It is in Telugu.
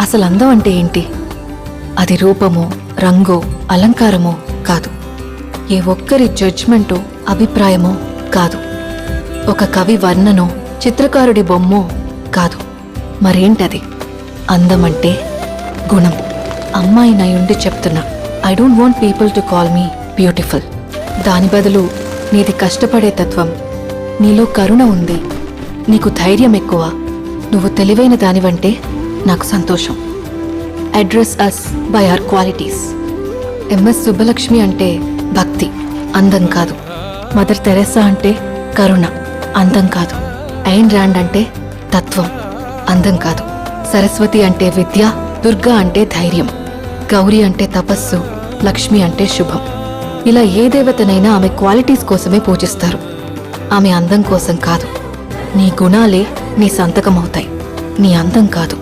అసలు అందం అంటే ఏంటి? అది రూపమో, రంగో, అలంకారమో కాదు. ఏ ఒక్కరి జడ్జ్మెంటో, అభిప్రాయమో కాదు. ఒక కవి వర్ణనో, చిత్రకారుడి బొమ్మో కాదు. మరేంటది? అందమంటే గుణం. అమ్మాయినయుండి చెప్తున్నా, I don't want people to call me beautiful. దాని బదులు నీది కష్టపడే తత్వం, నీలో కరుణ ఉంది, నీకు ధైర్యం ఎక్కువ, నువ్వు తెలివైన దానివంటే నాకు సంతోషం. Address us by our qualities. MS Subbalakshmi అంటే భక్తి, అందం కాదు. మదర్ తెరెసా అంటే కరుణ, అందం కాదు. ఐన్ ర్యాండ్ అంటే తత్వం, అందం కాదు. సరస్వతి అంటే విద్య, దుర్గా అంటే ధైర్యం, గౌరీ అంటే తపస్సు, లక్ష్మి అంటే శుభం. ఇలా ఏ దేవతనైనా ఆమె క్వాలిటీస్ కోసమే పూజిస్తారు, ఆమె అందం కోసం కాదు. నీ గుణాలే నీ సంతకమవుతాయి, నీ అందం కాదు.